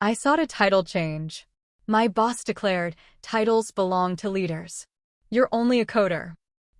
I sought a title change. My boss declared, titles belong to leaders. You're only a coder.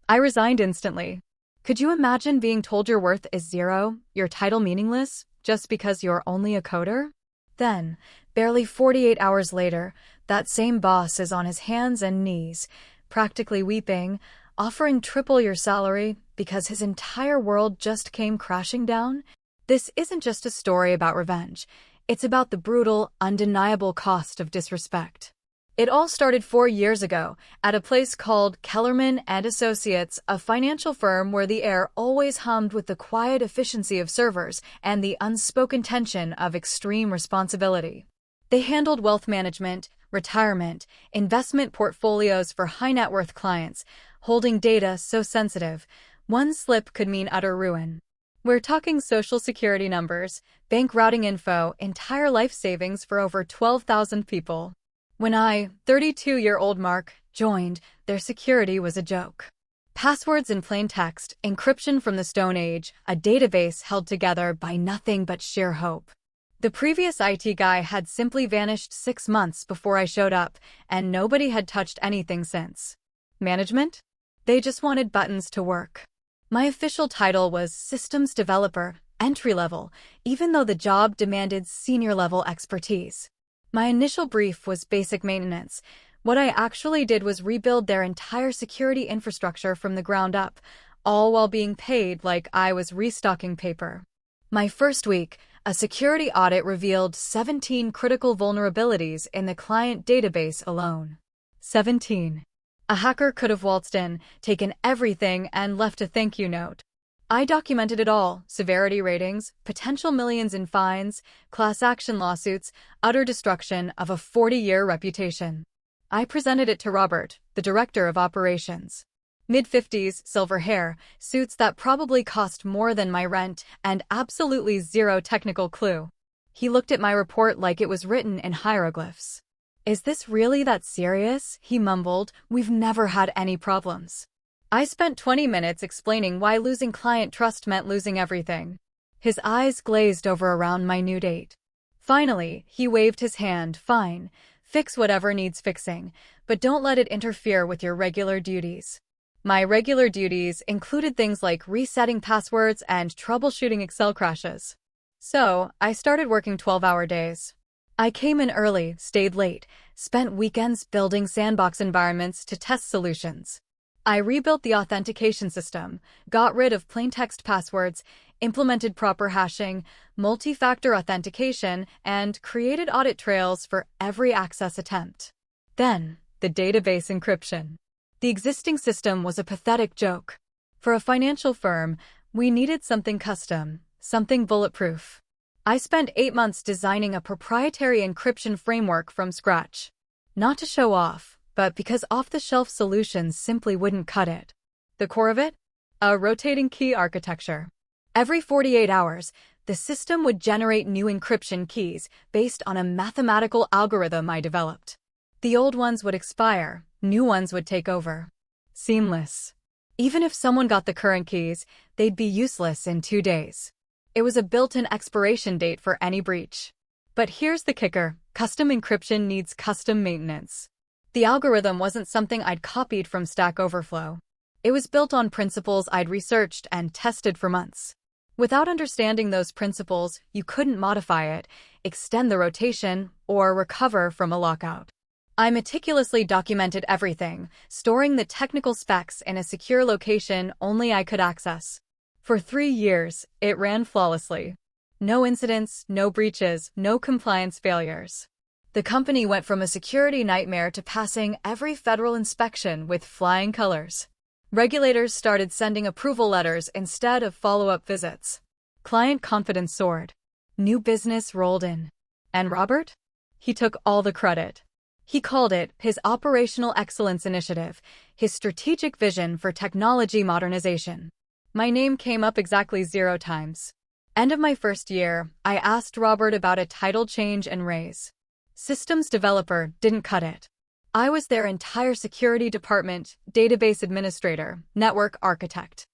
I resigned instantly. Could you imagine being told your worth is zero, your title meaningless, just because you're only a coder? Then, barely 48 hours later, that same boss is on his hands and knees, practically weeping, offering triple your salary because his entire world just came crashing down. This isn't just a story about revenge. It's about the brutal, undeniable cost of disrespect. It all started 4 years ago at a place called Kellerman and Associates, a financial firm where the air always hummed with the quiet efficiency of servers and the unspoken tension of extreme responsibility. They handled wealth management, retirement, investment portfolios for high-net-worth clients, holding data so sensitive, one slip could mean utter ruin. We're talking social security numbers, bank routing info, entire life savings for over 12,000 people. When I, 32-year-old Mark, joined, their security was a joke. Passwords in plain text, encryption from the Stone Age, a database held together by nothing but sheer hope. The previous IT guy had simply vanished 6 months before I showed up, and nobody had touched anything since. Management? They just wanted buttons to work. My official title was Systems Developer, entry-level, even though the job demanded senior-level expertise. My initial brief was basic maintenance. What I actually did was rebuild their entire security infrastructure from the ground up, all while being paid like I was restocking paper. My first week, a security audit revealed 17 critical vulnerabilities in the client database alone. 17. A hacker could have waltzed in, taken everything, and left a thank you note. I documented it all: severity ratings, potential millions in fines, class action lawsuits, utter destruction of a 40-year reputation. I presented it to Robert, the director of operations. Mid-50s, silver hair, suits that probably cost more than my rent, and absolutely zero technical clue. He looked at my report like it was written in hieroglyphs. "Is this really that serious?" he mumbled. "We've never had any problems." I spent 20 minutes explaining why losing client trust meant losing everything. His eyes glazed over around my new date. Finally, he waved his hand. "Fine, fix whatever needs fixing, but don't let it interfere with your regular duties." My regular duties included things like resetting passwords and troubleshooting Excel crashes. So, I started working 12-hour days. I came in early, stayed late, spent weekends building sandbox environments to test solutions. I rebuilt the authentication system, got rid of plaintext passwords, implemented proper hashing, multi-factor authentication, and created audit trails for every access attempt. Then, the database encryption. The existing system was a pathetic joke. For a financial firm, we needed something custom, something bulletproof. I spent 8 months designing a proprietary encryption framework from scratch. Not to show off, but because off-the-shelf solutions simply wouldn't cut it. The core of it? A rotating key architecture. Every 48 hours, the system would generate new encryption keys based on a mathematical algorithm I developed. The old ones would expire, new ones would take over. Seamless. Even if someone got the current keys, they'd be useless in 2 days. It was a built-in expiration date for any breach. But here's the kicker: custom encryption needs custom maintenance. The algorithm wasn't something I'd copied from Stack Overflow. It was built on principles I'd researched and tested for months. Without understanding those principles, you couldn't modify it, extend the rotation, or recover from a lockout. I meticulously documented everything, storing the technical specs in a secure location only I could access. For 3 years, it ran flawlessly. No incidents, no breaches, no compliance failures. The company went from a security nightmare to passing every federal inspection with flying colors. Regulators started sending approval letters instead of follow-up visits. Client confidence soared. New business rolled in. And Robert? He took all the credit. He called it his Operational Excellence Initiative, his strategic vision for technology modernization. My name came up exactly 0 times. End of my first year, I asked Robert about a title change and raise. Systems developer didn't cut it. I was their entire security department, database administrator, network architect.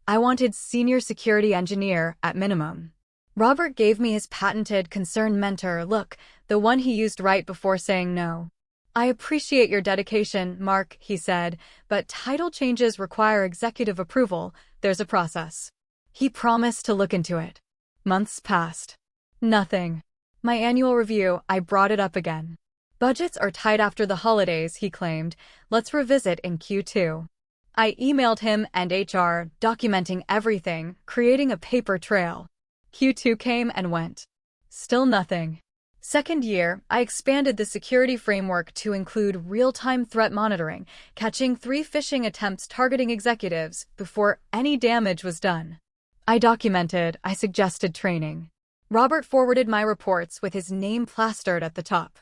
I wanted senior security engineer at minimum. Robert gave me his patented concerned mentor look, the one he used right before saying no. "I appreciate your dedication, Mark," he said, "but title changes require executive approval. There's a process." He promised to look into it. Months passed. Nothing. My annual review, I brought it up again. "Budgets are tight after the holidays," he claimed. "Let's revisit in Q2. I emailed him and HR, documenting everything, creating a paper trail. Q2 came and went. Still nothing. Second year, I expanded the security framework to include real-time threat monitoring, catching 3 phishing attempts targeting executives before any damage was done. I documented, I suggested training. Robert forwarded my reports with his name plastered at the top.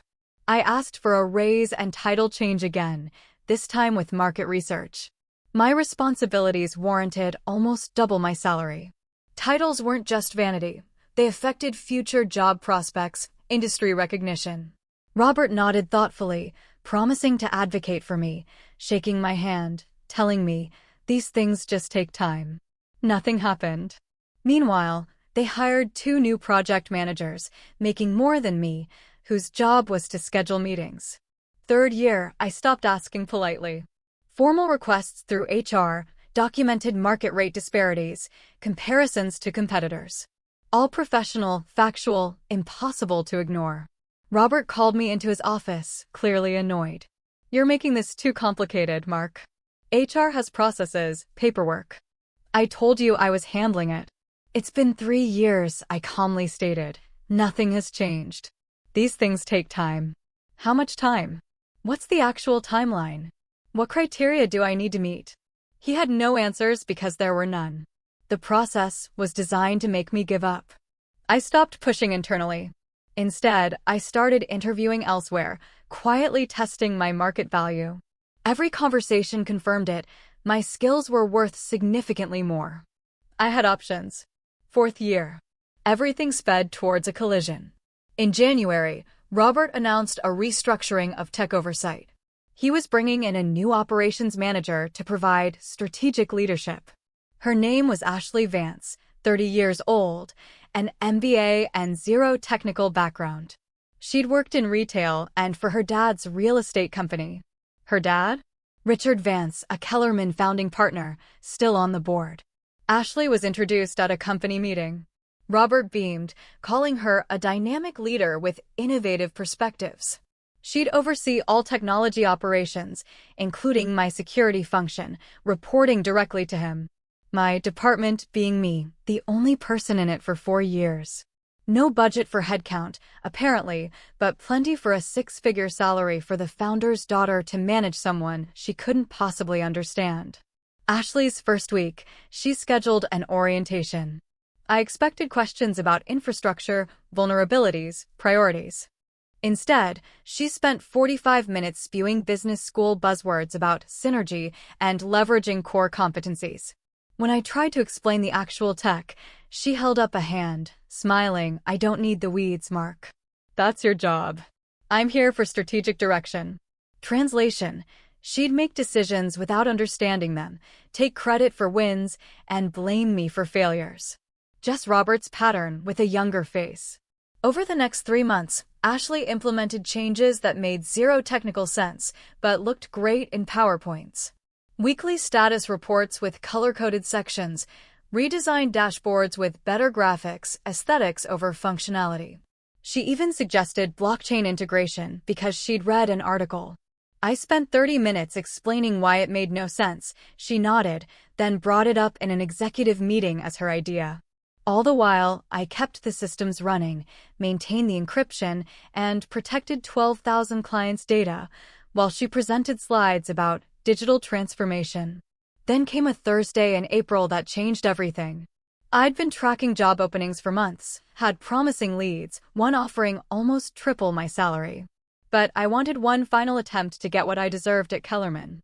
I asked for a raise and title change again, this time with market research. My responsibilities warranted almost double my salary. Titles weren't just vanity. They affected future job prospects, industry recognition. Robert nodded thoughtfully, promising to advocate for me, shaking my hand, telling me, "These things just take time." Nothing happened. Meanwhile, they hired 2 new project managers, making more than me, whose job was to schedule meetings. Third year, I stopped asking politely. Formal requests through HR documented market rate disparities, comparisons to competitors. All professional, factual, impossible to ignore. Robert called me into his office, clearly annoyed. "You're making this too complicated, Mark. HR has processes, paperwork." "I told you I was handling it." "It's been 3 years," I calmly stated. "Nothing has changed. These things take time." "How much time? What's the actual timeline? What criteria do I need to meet?" He had no answers because there were none. The process was designed to make me give up. I stopped pushing internally. Instead, I started interviewing elsewhere, quietly testing my market value. Every conversation confirmed it. My skills were worth significantly more. I had options. Fourth year. Everything sped towards a collision. In January, Robert announced a restructuring of tech oversight. He was bringing in a new operations manager to provide strategic leadership. Her name was Ashley Vance, 30 years old, an MBA and 0 technical background. She'd worked in retail and for her dad's real estate company. Her dad? Richard Vance, a Kellerman founding partner, still on the board. Ashley was introduced at a company meeting. Robert beamed, calling her a dynamic leader with innovative perspectives. She'd oversee all technology operations, including my security function, reporting directly to him. My department being me, the only person in it for 4 years. No budget for headcount, apparently, but plenty for a 6-figure salary for the founder's daughter to manage someone she couldn't possibly understand. Ashley's first week, she scheduled an orientation. I expected questions about infrastructure, vulnerabilities, priorities. Instead, she spent 45 minutes spewing business school buzzwords about synergy and leveraging core competencies. When I tried to explain the actual tech, she held up a hand, smiling. "I don't need the weeds, Mark. That's your job. I'm here for strategic direction." Translation: she'd make decisions without understanding them, take credit for wins, and blame me for failures. Just Robert's pattern with a younger face. Over the next 3 months, Ashley implemented changes that made 0 technical sense, but looked great in PowerPoints. Weekly status reports with color-coded sections, redesigned dashboards with better graphics, aesthetics over functionality. She even suggested blockchain integration because she'd read an article. I spent 30 minutes explaining why it made no sense. She nodded, then brought it up in an executive meeting as her idea. All the while, I kept the systems running, maintained the encryption, and protected 12,000 clients' data, while she presented slides about digital transformation. Then came a Thursday in April that changed everything. I'd been tracking job openings for months, had promising leads, one offering almost triple my salary. But I wanted one final attempt to get what I deserved at Kellerman.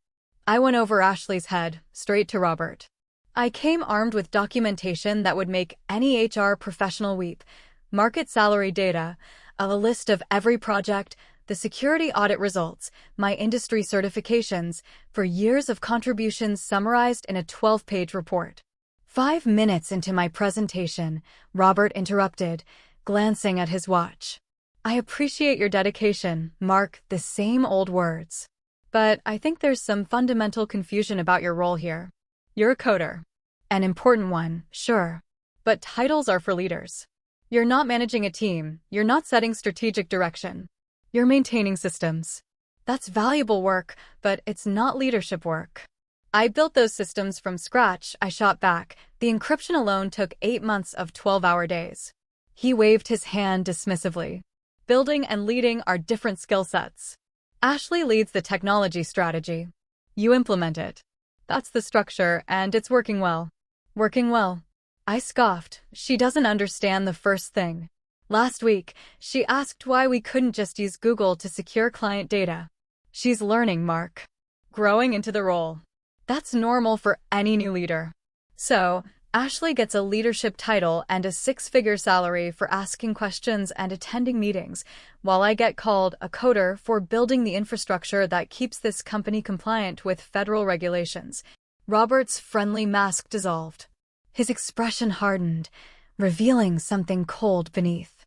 I went over Ashley's head, straight to Robert. I came armed with documentation that would make any HR professional weep, market salary data, a list of every project, the security audit results, my industry certifications, for years of contributions summarized in a 12-page report. 5 minutes into my presentation, Robert interrupted, glancing at his watch. I appreciate your dedication, Mark, the same old words. But I think there's some fundamental confusion about your role here. You're a coder. An important one, sure. But titles are for leaders. You're not managing a team, you're not setting strategic direction. You're maintaining systems. That's valuable work, but it's not leadership work. I built those systems from scratch, I shot back. The encryption alone took 8 months of 12-hour days. He waved his hand dismissively. Building and leading are different skill sets. Ashley leads the technology strategy. You implement it. That's the structure, and it's working well. Working well. I scoffed. She doesn't understand the first thing. Last week, she asked why we couldn't just use Google to secure client data. She's learning, Mark. Growing into the role. That's normal for any new leader. So, Ashley gets a leadership title and a 6-figure salary for asking questions and attending meetings, while I get called a coder for building the infrastructure that keeps this company compliant with federal regulations. Robert's friendly mask dissolved. His expression hardened, revealing something cold beneath.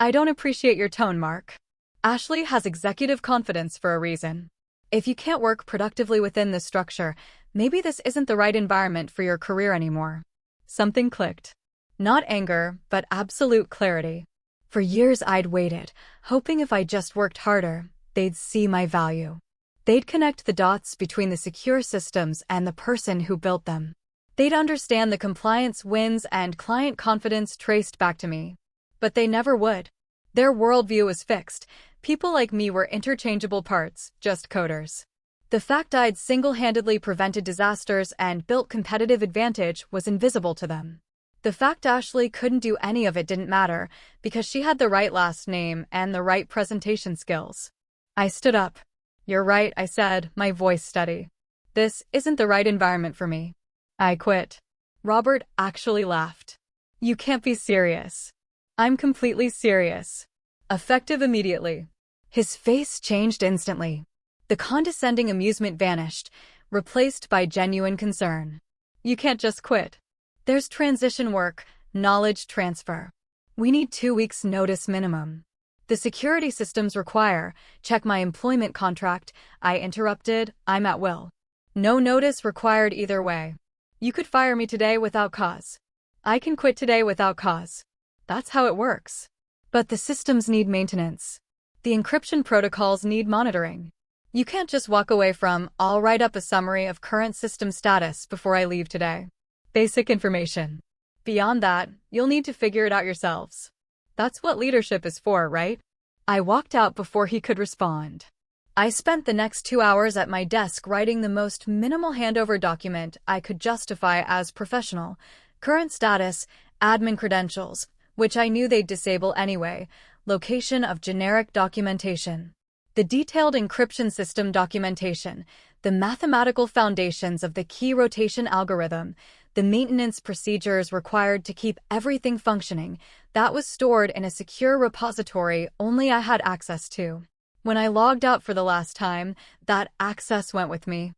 I don't appreciate your tone, Mark. Ashley has executive confidence for a reason. If you can't work productively within this structure, maybe this isn't the right environment for your career anymore. Something clicked. Not anger, but absolute clarity. For years I'd waited, hoping if I just worked harder, they'd see my value. They'd connect the dots between the secure systems and the person who built them. They'd understand the compliance wins and client confidence traced back to me. But they never would. Their worldview was fixed. People like me were interchangeable parts, just coders. The fact I'd single-handedly prevented disasters and built competitive advantage was invisible to them. The fact Ashley couldn't do any of it didn't matter, because she had the right last name and the right presentation skills. I stood up. You're right, I said, my voice steady. This isn't the right environment for me. I quit. Robert actually laughed. You can't be serious. I'm completely serious. Effective immediately. His face changed instantly. The condescending amusement vanished, replaced by genuine concern. You can't just quit. There's transition work, knowledge transfer. We need 2 weeks' notice minimum. The security systems require, check my employment contract, I interrupted, I'm at will. No notice required either way. You could fire me today without cause. I can quit today without cause. That's how it works. But the systems need maintenance. The encryption protocols need monitoring. You can't just walk away from, I'll write up a summary of current system status before I leave today. Basic information. Beyond that, you'll need to figure it out yourselves. That's what leadership is for, right? I walked out before he could respond. I spent the next 2 hours at my desk writing the most minimal handover document I could justify as professional. Current status, admin credentials, which I knew they'd disable anyway, location of generic documentation. The detailed encryption system documentation, the mathematical foundations of the key rotation algorithm, the maintenance procedures required to keep everything functioning, that was stored in a secure repository only I had access to. When I logged out for the last time, that access went with me.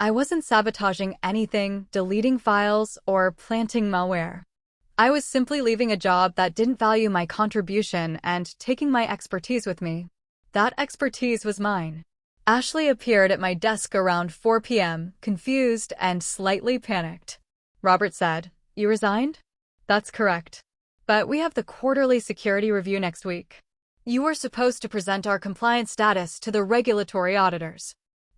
I wasn't sabotaging anything, deleting files, or planting malware. I was simply leaving a job that didn't value my contribution and taking my expertise with me. That expertise was mine. Ashley appeared at my desk around 4 p.m., confused and slightly panicked. Robert said, "You resigned?" "That's correct. But we have the quarterly security review next week. You were supposed to present our compliance status to the regulatory auditors."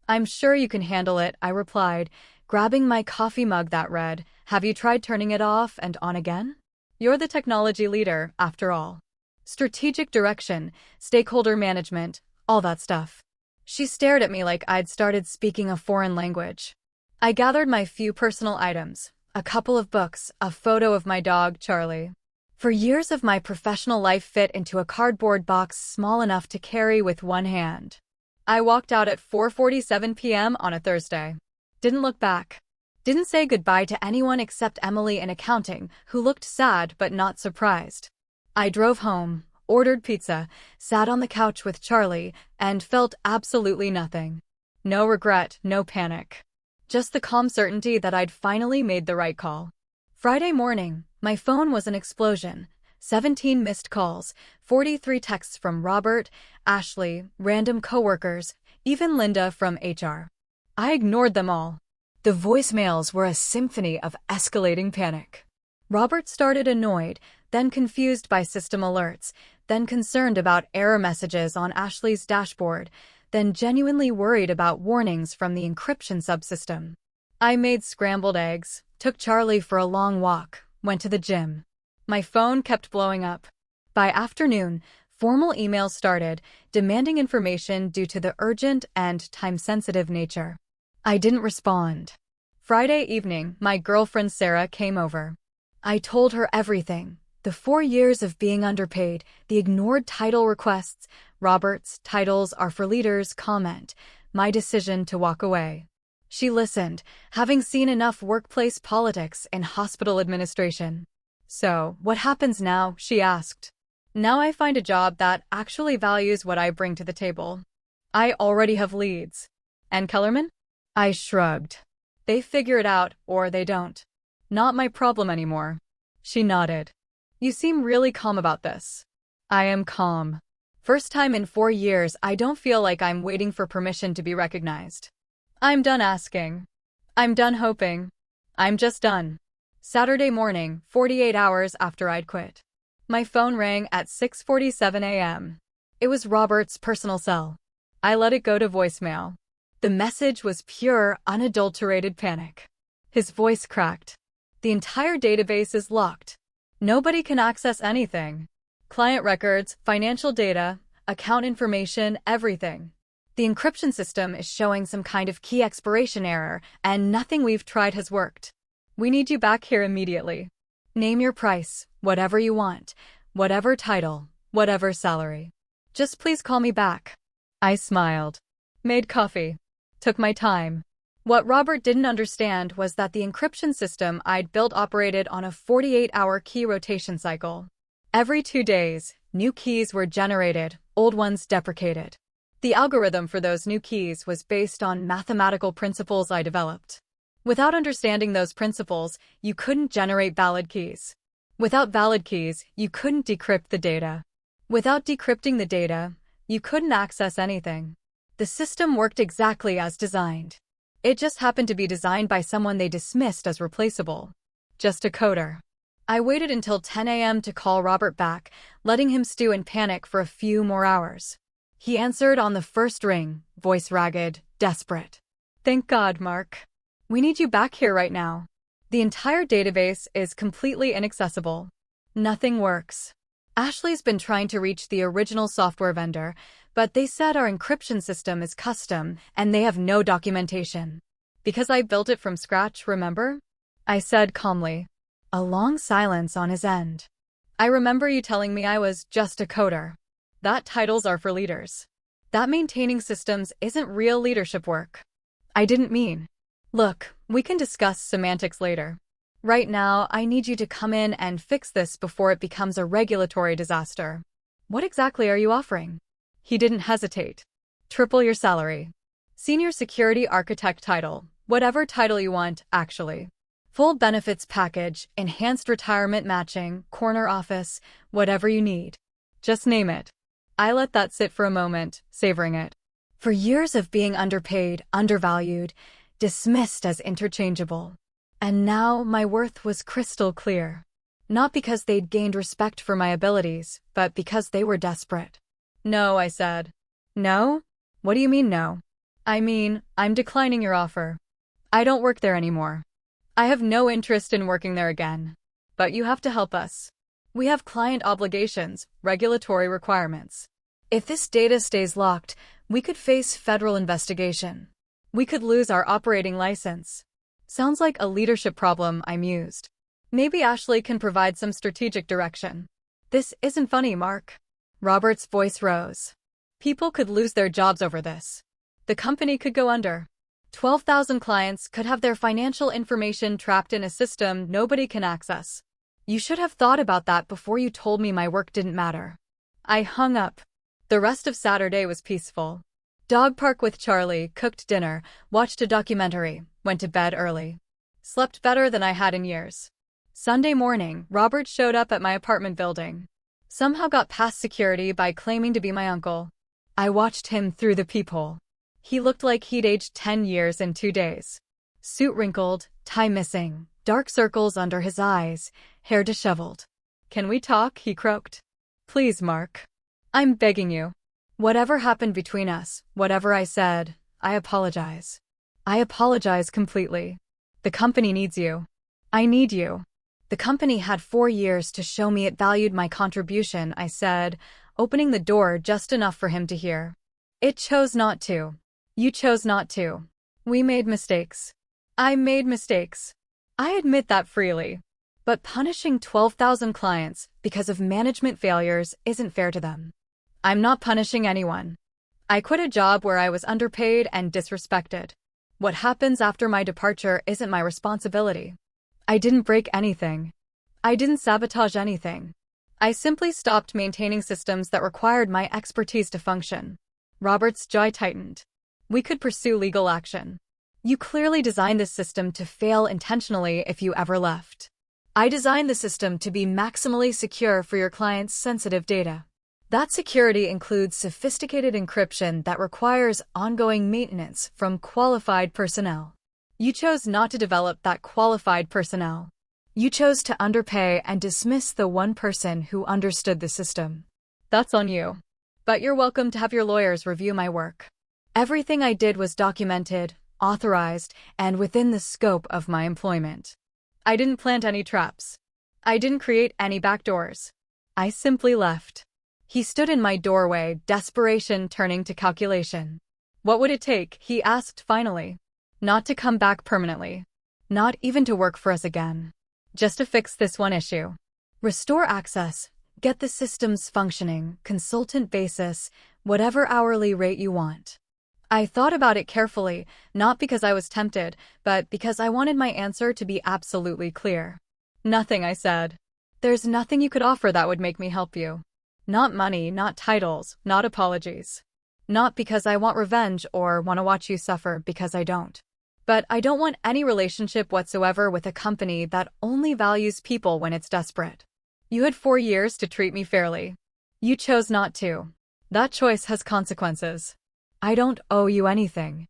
"I'm sure you can handle it," I replied, grabbing my coffee mug that read, "Have you tried turning it off and on again? You're the technology leader, after all. Strategic direction, stakeholder management, all that stuff." She stared at me like I'd started speaking a foreign language. I gathered my few personal items, a couple of books, a photo of my dog, Charlie. For years of my professional life fit into a cardboard box small enough to carry with one hand. I walked out at 4:47 p.m. on a Thursday. Didn't look back. Didn't say goodbye to anyone except Emily in accounting, who looked sad but not surprised. I drove home, ordered pizza, sat on the couch with Charlie, and felt absolutely nothing. No regret, no panic. Just the calm certainty that I'd finally made the right call. Friday morning, my phone was an explosion. 17 missed calls, 43 texts from Robert, Ashley, random coworkers, even Linda from HR. I ignored them all. The voicemails were a symphony of escalating panic. Robert started annoyed, then confused by system alerts, then concerned about error messages on Ashley's dashboard, then genuinely worried about warnings from the encryption subsystem. I made scrambled eggs, took Charlie for a long walk, went to the gym. My phone kept blowing up. By afternoon, formal emails started, demanding information due to the urgent and time-sensitive nature. I didn't respond. Friday evening, my girlfriend Sarah came over. I told her everything. The 4 years of being underpaid, the ignored title requests, Robert's "titles are for leaders" comment, my decision to walk away. She listened, having seen enough workplace politics and hospital administration. "So, what happens now?" she asked. "Now I find a job that actually values what I bring to the table. I already have leads." "And Kellerman?" I shrugged. "They figure it out, or they don't. Not my problem anymore." She nodded. "You seem really calm about this." "I am calm. First time in 4 years I don't feel like I'm waiting for permission to be recognized. I'm done asking. I'm done hoping. I'm just done." Saturday morning, 48 hours after I'd quit. My phone rang at 6:47 a.m. It was Robert's personal cell. I let it go to voicemail. The message was pure, unadulterated panic. His voice cracked. "The entire database is locked. Nobody can access anything. Client records, financial data, account information, everything. The encryption system is showing some kind of key expiration error, and nothing we've tried has worked. We need you back here immediately. Name your price, whatever you want, whatever title, whatever salary. Just please call me back." I smiled. Made coffee. Took my time. What Robert didn't understand was that the encryption system I'd built operated on a 48-hour key rotation cycle. Every 2 days, new keys were generated, old ones deprecated. The algorithm for those new keys was based on mathematical principles I developed. Without understanding those principles, you couldn't generate valid keys. Without valid keys, you couldn't decrypt the data. Without decrypting the data, you couldn't access anything. The system worked exactly as designed. It just happened to be designed by someone they dismissed as replaceable. Just a coder. I waited until 10 a.m. to call Robert back, letting him stew in panic for a few more hours. He answered on the first ring, voice ragged, desperate. "Thank God, Mark. We need you back here right now. The entire database is completely inaccessible. Nothing works. Ashley's been trying to reach the original software vendor, but they said our encryption system is custom and they have no documentation. Because I built it from scratch, remember?" I said calmly. A long silence on his end. "I remember you telling me I was just a coder. That titles are for leaders. That maintaining systems isn't real leadership work." "I didn't mean." "Look, we can discuss semantics later. Right now, I need you to come in and fix this before it becomes a regulatory disaster. What exactly are you offering?" He didn't hesitate. "Triple your salary. Senior security architect title, whatever title you want, actually. Full benefits package, enhanced retirement matching, corner office, whatever you need. Just name it." I let that sit for a moment, savoring it. For years of being underpaid, undervalued, dismissed as interchangeable. And now my worth was crystal clear. Not because they'd gained respect for my abilities, but because they were desperate. "No," I said. "No? What do you mean no?" "I mean, I'm declining your offer. I don't work there anymore. I have no interest in working there again. But you have to help us. We have client obligations, regulatory requirements. If this data stays locked, we could face federal investigation. We could lose our operating license." Sounds like a leadership problem, I mused. Maybe Ashley can provide some strategic direction. "This isn't funny, Mark." Robert's voice rose. "People could lose their jobs over this. The company could go under. 12,000 clients could have their financial information trapped in a system nobody can access. You should have thought about that before you told me my work didn't matter." I hung up. The rest of Saturday was peaceful. Dog park with Charlie, cooked dinner, watched a documentary, went to bed early. Slept better than I had in years. Sunday morning, Robert showed up at my apartment building. Somehow got past security by claiming to be my uncle. I watched him through the peephole. He looked like he'd aged 10 years in 2 days. Suit wrinkled, tie missing, dark circles under his eyes, hair disheveled. "Can we talk?" he croaked. "Please, Mark. I'm begging you. Whatever happened between us, whatever I said, I apologize. I apologize completely. The company needs you. I need you." The company had 4 years to show me it valued my contribution, I said, opening the door just enough for him to hear. "It chose not to. You chose not to. We made mistakes. I made mistakes. I admit that freely. But punishing 12,000 clients because of management failures isn't fair to them. I'm not punishing anyone. I quit a job where I was underpaid and disrespected. What happens after my departure isn't my responsibility. I didn't break anything. I didn't sabotage anything. I simply stopped maintaining systems that required my expertise to function." Robert's jaw tightened. "We could pursue legal action. You clearly designed this system to fail intentionally if you ever left. I designed the system to be maximally secure for your clients' sensitive data. That security includes sophisticated encryption that requires ongoing maintenance from qualified personnel. You chose not to develop that qualified personnel. You chose to underpay and dismiss the one person who understood the system. That's on you. But you're welcome to have your lawyers review my work. Everything I did was documented, authorized, and within the scope of my employment. I didn't plant any traps. I didn't create any backdoors. I simply left." He stood in my doorway, desperation turning to calculation. "What would it take?" he asked finally. "Not to come back permanently. Not even to work for us again. Just to fix this one issue. Restore access, get the systems functioning, consultant basis, whatever hourly rate you want." I thought about it carefully, not because I was tempted, but because I wanted my answer to be absolutely clear. "Nothing," I said. "There's nothing you could offer that would make me help you. Not money, not titles, not apologies. Not because I want revenge or want to watch you suffer, because I don't. But I don't want any relationship whatsoever with a company that only values people when it's desperate. You had 4 years to treat me fairly. You chose not to. That choice has consequences. I don't owe you anything.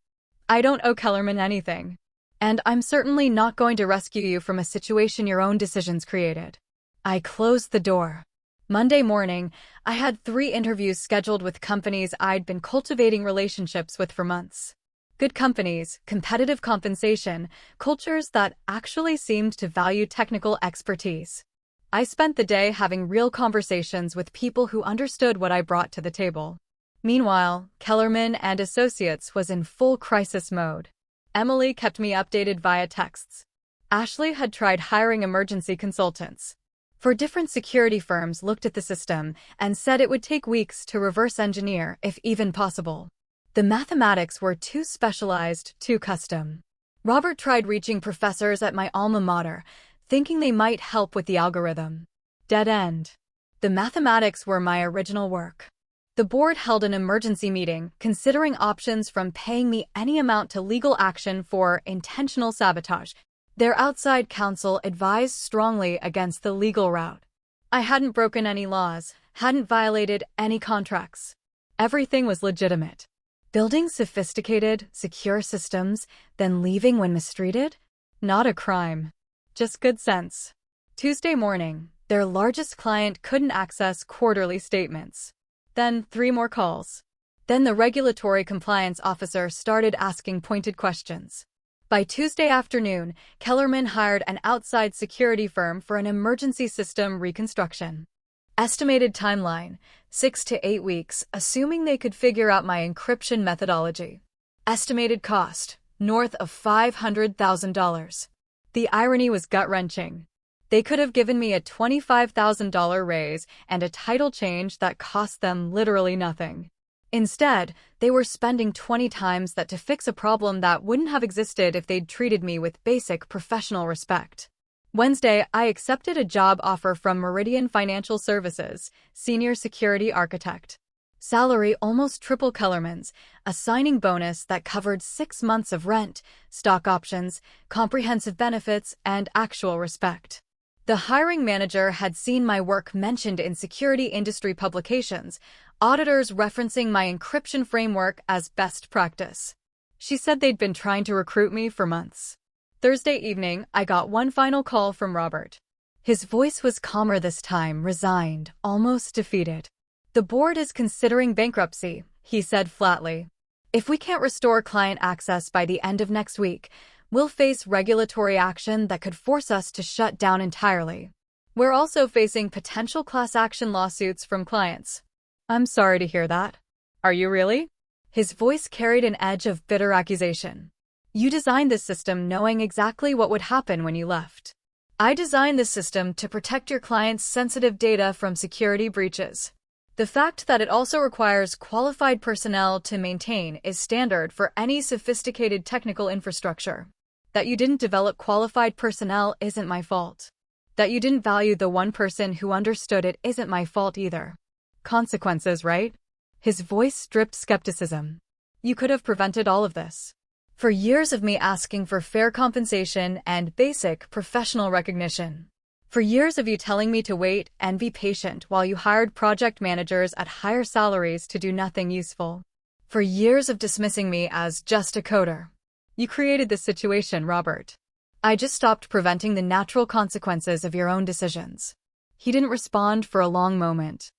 I don't owe Kellerman anything. And I'm certainly not going to rescue you from a situation your own decisions created." I closed the door. Monday morning, I had 3 interviews scheduled with companies I'd been cultivating relationships with for months. Good companies, competitive compensation, cultures that actually seemed to value technical expertise. I spent the day having real conversations with people who understood what I brought to the table. Meanwhile, Kellerman and Associates was in full crisis mode. Emily kept me updated via texts. Ashley had tried hiring emergency consultants. 4 different security firms looked at the system and said it would take weeks to reverse engineer, if even possible. The mathematics were too specialized, too custom. Robert tried reaching professors at my alma mater, thinking they might help with the algorithm. Dead end. The mathematics were my original work. The board held an emergency meeting, considering options from paying me any amount to legal action for intentional sabotage. Their outside counsel advised strongly against the legal route. I hadn't broken any laws, hadn't violated any contracts. Everything was legitimate. Building sophisticated, secure systems, then leaving when mistreated? Not a crime. Just good sense. Tuesday morning, their largest client couldn't access quarterly statements. Then 3 more calls. Then the regulatory compliance officer started asking pointed questions. By Tuesday afternoon, Kellerman hired an outside security firm for an emergency system reconstruction. Estimated timeline, 6 to 8 weeks, assuming they could figure out my encryption methodology. Estimated cost, north of $500,000. The irony was gut-wrenching. They could have given me a $25,000 raise and a title change that cost them literally nothing. Instead, they were spending 20 times that to fix a problem that wouldn't have existed if they'd treated me with basic professional respect. Wednesday, I accepted a job offer from Meridian Financial Services, senior security architect. Salary almost triple Kellerman's, a signing bonus that covered 6 months of rent, stock options, comprehensive benefits, and actual respect. The hiring manager had seen my work mentioned in security industry publications, auditors referencing my encryption framework as best practice. She said they'd been trying to recruit me for months. Thursday evening, I got one final call from Robert. His voice was calmer this time, resigned, almost defeated. "The board is considering bankruptcy," he said flatly. "If we can't restore client access by the end of next week, we'll face regulatory action that could force us to shut down entirely. We're also facing potential class action lawsuits from clients." "I'm sorry to hear that." "Are you really?" His voice carried an edge of bitter accusation. "You designed this system knowing exactly what would happen when you left." "I designed this system to protect your clients' sensitive data from security breaches. The fact that it also requires qualified personnel to maintain is standard for any sophisticated technical infrastructure. That you didn't develop qualified personnel isn't my fault. That you didn't value the one person who understood it isn't my fault either. Consequences, right?" His voice dripped skepticism. "You could have prevented all of this. For years of me asking for fair compensation and basic professional recognition. For years of you telling me to wait and be patient while you hired project managers at higher salaries to do nothing useful. For years of dismissing me as just a coder. You created this situation, Robert. I just stopped preventing the natural consequences of your own decisions." He didn't respond for a long moment.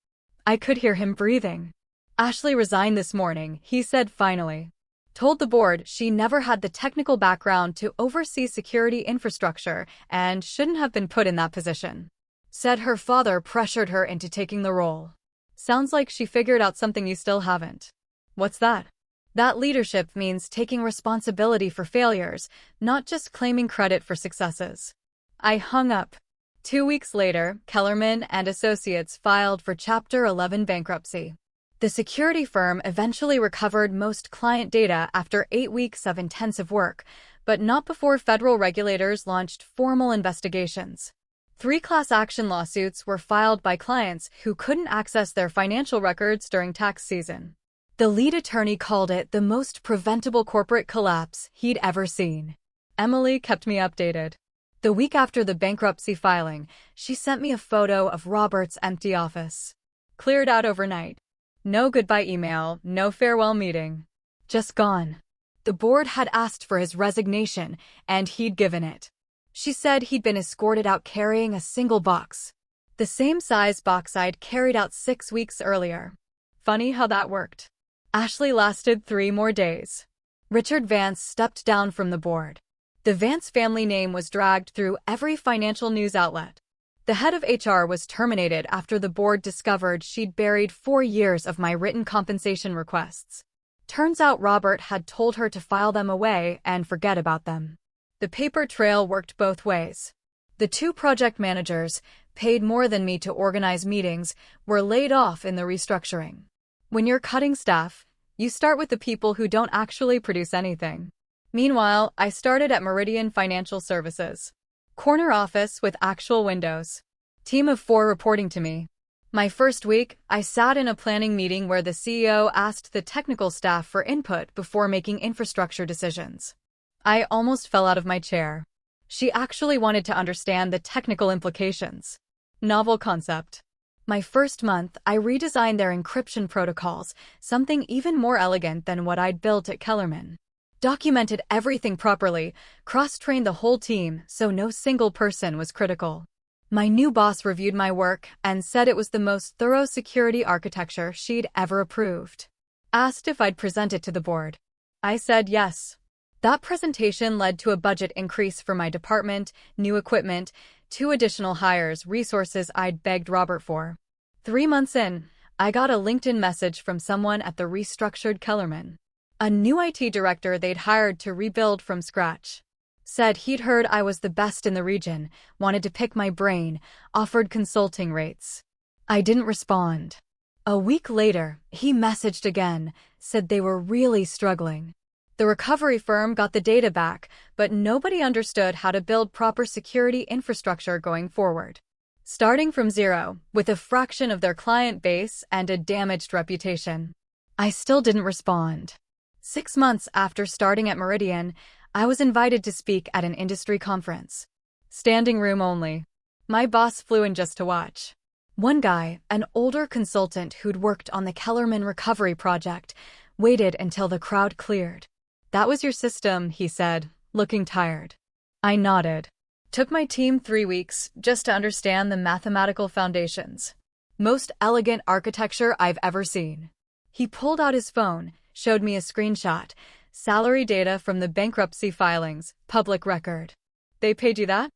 I could hear him breathing. "Ashley resigned this morning," he said finally. "Told the board she never had the technical background to oversee security infrastructure and shouldn't have been put in that position. Said her father pressured her into taking the role. Sounds like she figured out something you still haven't." "What's that?" "That leadership means taking responsibility for failures, not just claiming credit for successes." I hung up. 2 weeks later, Kellerman and Associates filed for Chapter 11 bankruptcy. The security firm eventually recovered most client data after 8 weeks of intensive work, but not before federal regulators launched formal investigations. 3 class action lawsuits were filed by clients who couldn't access their financial records during tax season. The lead attorney called it the most preventable corporate collapse he'd ever seen. Emily kept me updated. The week after the bankruptcy filing, she sent me a photo of Robert's empty office. Cleared out overnight. No goodbye email, no farewell meeting. Just gone. The board had asked for his resignation, and he'd given it. She said he'd been escorted out carrying a single box. The same size box I'd carried out 6 weeks earlier. Funny how that worked. Ashley lasted 3 more days. Richard Vance stepped down from the board. The Vance family name was dragged through every financial news outlet. The head of HR was terminated after the board discovered she'd buried 4 years of my written compensation requests. Turns out Robert had told her to file them away and forget about them. The paper trail worked both ways. The 2 project managers, paid more than me to organize meetings, were laid off in the restructuring. When you're cutting staff, you start with the people who don't actually produce anything. Meanwhile, I started at Meridian Financial Services. Corner office with actual windows. Team of 4 reporting to me. My first week, I sat in a planning meeting where the CEO asked the technical staff for input before making infrastructure decisions. I almost fell out of my chair. She actually wanted to understand the technical implications. Novel concept. My first month, I redesigned their encryption protocols, something even more elegant than what I'd built at Kellerman. Documented everything properly, cross-trained the whole team so no single person was critical. My new boss reviewed my work and said it was the most thorough security architecture she'd ever approved. Asked if I'd present it to the board. I said yes. That presentation led to a budget increase for my department, new equipment, 2 additional hires, resources I'd begged Robert for. 3 months in, I got a LinkedIn message from someone at the restructured Kellerman. A new IT director they'd hired to rebuild from scratch. Said he'd heard I was the best in the region, wanted to pick my brain, offered consulting rates. I didn't respond. A week later, he messaged again, said they were really struggling. The recovery firm got the data back, but nobody understood how to build proper security infrastructure going forward. Starting from zero, with a fraction of their client base and a damaged reputation. I still didn't respond. 6 months after starting at Meridian, I was invited to speak at an industry conference. Standing room only. My boss flew in just to watch. One guy, an older consultant who'd worked on the Kellerman recovery project, waited until the crowd cleared. "That was your system," he said, looking tired. I nodded. "Took my team 3 weeks just to understand the mathematical foundations. Most elegant architecture I've ever seen." He pulled out his phone, showed me a screenshot. "Salary data from the bankruptcy filings, public record." "They paid you that?"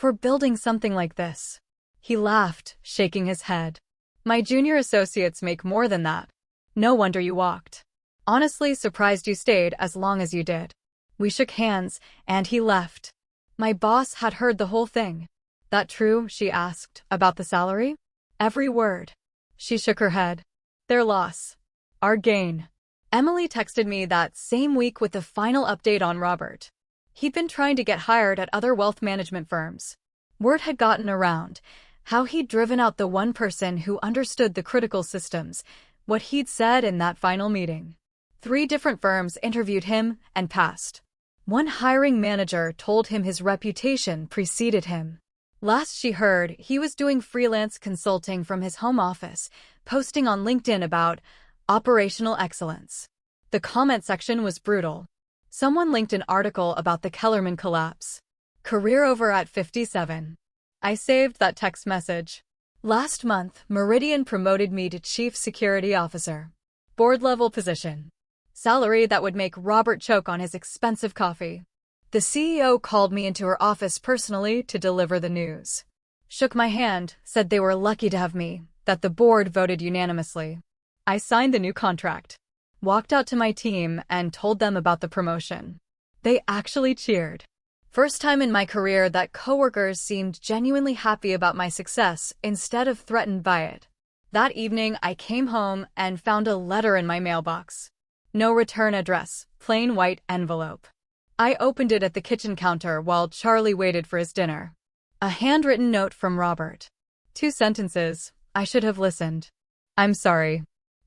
"For building something like this." He laughed, shaking his head. "My junior associates make more than that." "No wonder you walked." "Honestly surprised you stayed as long as you did." We shook hands, and he left. My boss had heard the whole thing. "That true?" she asked. "About the salary?" "Every word." She shook her head. "Their loss. Our gain." Emily texted me that same week with the final update on Robert. He'd been trying to get hired at other wealth management firms. Word had gotten around how he'd driven out the one person who understood the critical systems, what he'd said in that final meeting. 3 different firms interviewed him and passed. One hiring manager told him his reputation preceded him. Last she heard, he was doing freelance consulting from his home office, posting on LinkedIn about operational excellence. The comment section was brutal. Someone linked an article about the Kellerman collapse. "Career over at 57. I saved that text message. Last month, Meridian promoted me to Chief Security Officer. Board-level position. Salary that would make Robert choke on his expensive coffee. The CEO called me into her office personally to deliver the news. Shook my hand, said they were lucky to have me, that the board voted unanimously. I signed the new contract. Walked out to my team and told them about the promotion. They actually cheered. First time in my career that coworkers seemed genuinely happy about my success instead of threatened by it. That evening, I came home and found a letter in my mailbox. No return address, plain white envelope. I opened it at the kitchen counter while Charlie waited for his dinner. A handwritten note from Robert. 2 sentences. I should have listened. "I'm sorry."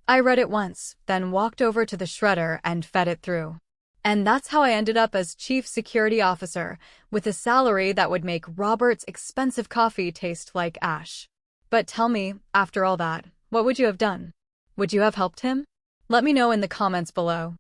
I read it once, then walked over to the shredder and fed it through. And that's how I ended up as Chief Security Officer, with a salary that would make Robert's expensive coffee taste like ash. But tell me, after all that, what would you have done? Would you have helped him? Let me know in the comments below.